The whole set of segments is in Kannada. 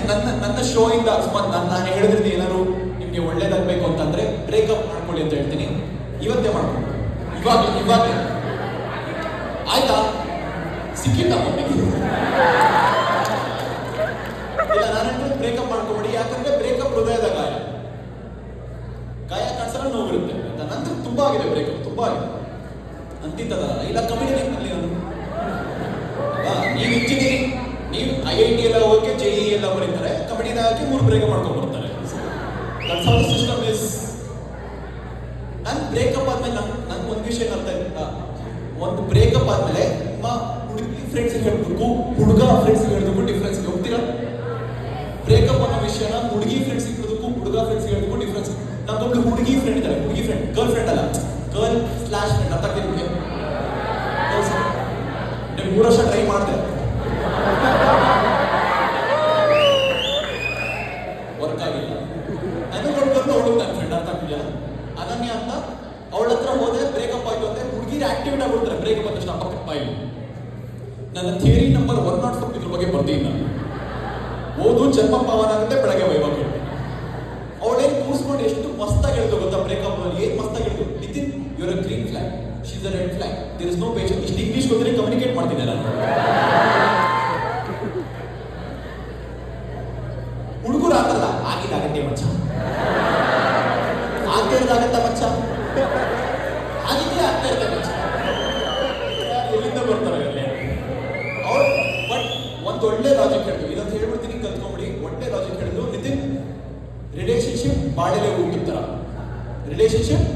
ನನ್ನ ಶೋ ಇಂದ ಅಕಸ್ಮಾತ್ ನಾನು ಹೇಳಿದ್ರೆ ಏನಾದ್ರು ನಿಮ್ಗೆ ಒಳ್ಳೇದಾಗಬೇಕು ಅಂತಂದ್ರೆ ಬ್ರೇಕಪ್ ಮಾಡ್ಕೊಳ್ಳಿ ಅಂತ ಹೇಳ್ತೀನಿ. ಇವತ್ತೇ ಮಾಡ್ಕೊಂಡು ಇವಾಗಲೇ ಆಯ್ತಾ? ಸಿಕ್ಕಿಲ್ಲ ಮಮ್ಮಿಗೆ. ಇಲ್ಲ ನಾನಂದ್ರೆ ಬ್ರೇಕಪ್ ಮಾಡ್ಕೊಬೇಡಿ, ಯಾಕಂದ್ರೆ ಬ್ರೇಕಪ್ ಹೃದಯದ ಗಾಯ ಕಾಣಿಸಲ್ಲ, ನೋವಿರುತ್ತೆ ಅಂತ. ನಂತರ ತುಂಬಾ ಆಗಿದೆ ಬ್ರೇಕಪ್, ತುಂಬಾ ಆಗಿದೆ ಅಂತಿದ್ದದ. ಇಲ್ಲ ಕಮಿಟಿ ನಲ್ಲಿ ನೀವು ಇಂಜಿನಿಯರಿಂಗ್, ನೀವು IIT ಎಲ್ಲ ಹೋಗಕ್ಕೆ JEE ಎಲ್ಲ ಬರೀತಾರೆ, ಕಮಿಟಿನ ಹಾಕಿ 3 ಬ್ರೇಕಪ್ ಮಾಡ್ಕೊಂಡು ಬರ್ತಾರೆ. That's how the system is. ನಾನು ಬ್ರೇಕಪ್ ಆದ್ಮೇಲೆ ನನ್ಗೆ ಒಂದು ವಿಷಯ ಅರ್ಥ ಆಯ್ತಾ, ಒಂದು ಬ್ರೇಕಪ್ ಆದ್ಮೇಲೆ ನಿಮ್ಮ ಹುಡುಗಿ ಫ್ರೆಂಡ್ಸ್ ಹೇಳ್ಬೇಕು, ಹುಡುಗ ಫ್ರೆಂಡ್ಸ್ ಹೇಳೋದಕ್ಕೂ ಡಿಫ್ರೆನ್ಸ್ ಹೋಗ್ತೀರಾ? ಬ್ರೇಕಪ್ ಅನ್ನೋ ವಿಷಯನ ಹುಡುಗಿ ಫ್ರೆಂಡ್ಸ್ ಇರೋದಕ್ಕೂ ಹುಡುಗ ಫ್ರೆಂಡ್ಸ್ ಹೇಳೋದಕ್ಕೂ ಡಿಫ್ರೆನ್ಸ್. ನಮ್ದೊಬ್ಳು ಹುಡುಗಿ ಫ್ರೆಂಡ್ ಇದ್ದಾರೆ, ಹುಡುಗಿ ಫ್ರೆಂಡ್, ಗರ್ಲ್ ಫ್ರೆಂಡ್ ಅಲ್ಲ, ಗರ್ಲ್ ಸ್ಲಾಶ್ ಫ್ರೆಂಡ್. ಅರ್ಥ ಆಗ್ತಿದೆ ನಿಮಗೆ? ನೀವು 3 ವರ್ಷ ಟ್ರೈ ಮಾಡಿದೆ, ವರ್ಕ್ ಆಗಿಲ್ಲ. ನಾನು ನೋಡ್ಕೊಂಡು ಅವಳು ನನ್ನ ಫ್ರೆಂಡ್, ಅರ್ಥ ಆಗ್ತಿದ್ಯಾ? ಅನನ್ಯ ಅಂತ ಅವಳ ಹತ್ರ ಹೋದೆ, ಬ್ರೇಕಪ್ ಆಯ್ತು ಅಂದ್ರೆ ಹುಡುಗಿರು ಆಕ್ಟಿವೇಟ್ ಆಗ್ಬಿಡ್ತಾರೆ ಬ್ರೇಕಪ್ ಅಂತ ಸ್ಟಾಪ್ ಆಯ್ತು. ನನ್ನ ಥಿಯರಿ ನಂಬರ್ 104 ಇದ್ರ ಬಗ್ಗೆ ಬರ್ತೀನಿ ನಾನು. ಓದು ಜನ್ಮ ಪಾವನ ಆಗುತ್ತೆ, ಬೆಳಗ್ಗೆ ವೈಭವ ಕೇಳಿ. ಅವಳೇನು ಕೂರಿಸ್ಕೊಂಡು ಎಷ್ಟು ಮಸ್ತಾಗಿ ಹೇಳ್ದು ಗೊತ್ತಾ ಬ್ರೇಕಪ್ ಅಲ್ಲಿ, ಏನ್ ಮಸ್ತಾಗಿ ಹೇಳ್ದು. Nitin your a green flag, she is a red flag, there is no passion. ಇಷ್ಟು ಇಂಗ್ಲಿಷ್ ಹೋದ್ರೆ ಕಮ್ಯುನಿಕೇಟ್ ಮಾಡ್ತಿದ್ದೆ ನಾನು. ಹುಡುಗರು ಆಗಲ್ಲ, ಆಗಿದ್ದಾಗತ್ತೆ ಮಚ್ಚ, ಆಗದೆ ಇರೋದಾಗತ್ತ ಮಚ್ಚ, ಆಗಿದ್ದೇ ಆಗ್ತಾ ಇರುತ್ತೆ ಮಚ್ಚ. ಎಲ್ಲಿಂದ ಬರ್ತಾರೆ ಅಲ್ಲಿ ಅವ್ರು? ಬಟ್ ಒಂದು ಒಳ್ಳೆ ಲಾಜಿಕ್ ಹೇಳಿದ್ರು, ಇದಂತ ಹೇಳ್ಬಿಡ್ತೀನಿ, ಕಲ್ತ್ಕೊಂಡ್ಬಿಡಿ. ಒಳ್ಳೆ ಲಾಜಿಕ್ ಹೇಳಿದ್ರು ನಿತಿನ್, ರಿಲೇಶನ್ಶಿಪ್ ಬಾಳೆಲೆ ಊಟದ ತರ, ರಿಲೇಶನ್ಶಿಪ್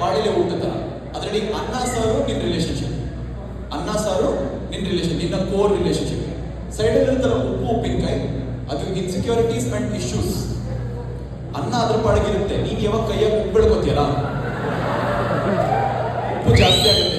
ಬಾಳೆಲೆ ಊಟದ ತರ. ಅದರಲ್ಲಿ ಅನ್ನ ಸಾರು ನಿನ್ನ ರಿಲೇಶನ್ಶಿಪ್, ಅನ್ನ ಸಾರು ನಿನ್ನ ರಿಲೇಶನ್, ನಿನ್ನ ಕೋರ್ ರಿಲೇಶನ್ಶಿಪ್. ಸೈಡಲ್ಲಿ ಇರ್ತಾರ ಉಪ್ಪು ಉಪ್ಪಿನಕಾಯಿ, ಅದು ಇನ್ಸೆಕ್ಯೂರಿಟೀಸ್ ಅಂಡ್ ಇಶ್ಯೂಸ್. ಅನ್ನ ಅದ್ರ ಪಾಡಗಿರುತ್ತೆ, ನೀನು ಯಾವಾಗ ಕೈಯಾಗ ಉಪ್ಪು ಬೆಳ್ಕೋತೀಯಲ್ಲ, ಉಪ್ಪು ಜಾಸ್ತಿ ಆಗುತ್ತೆ,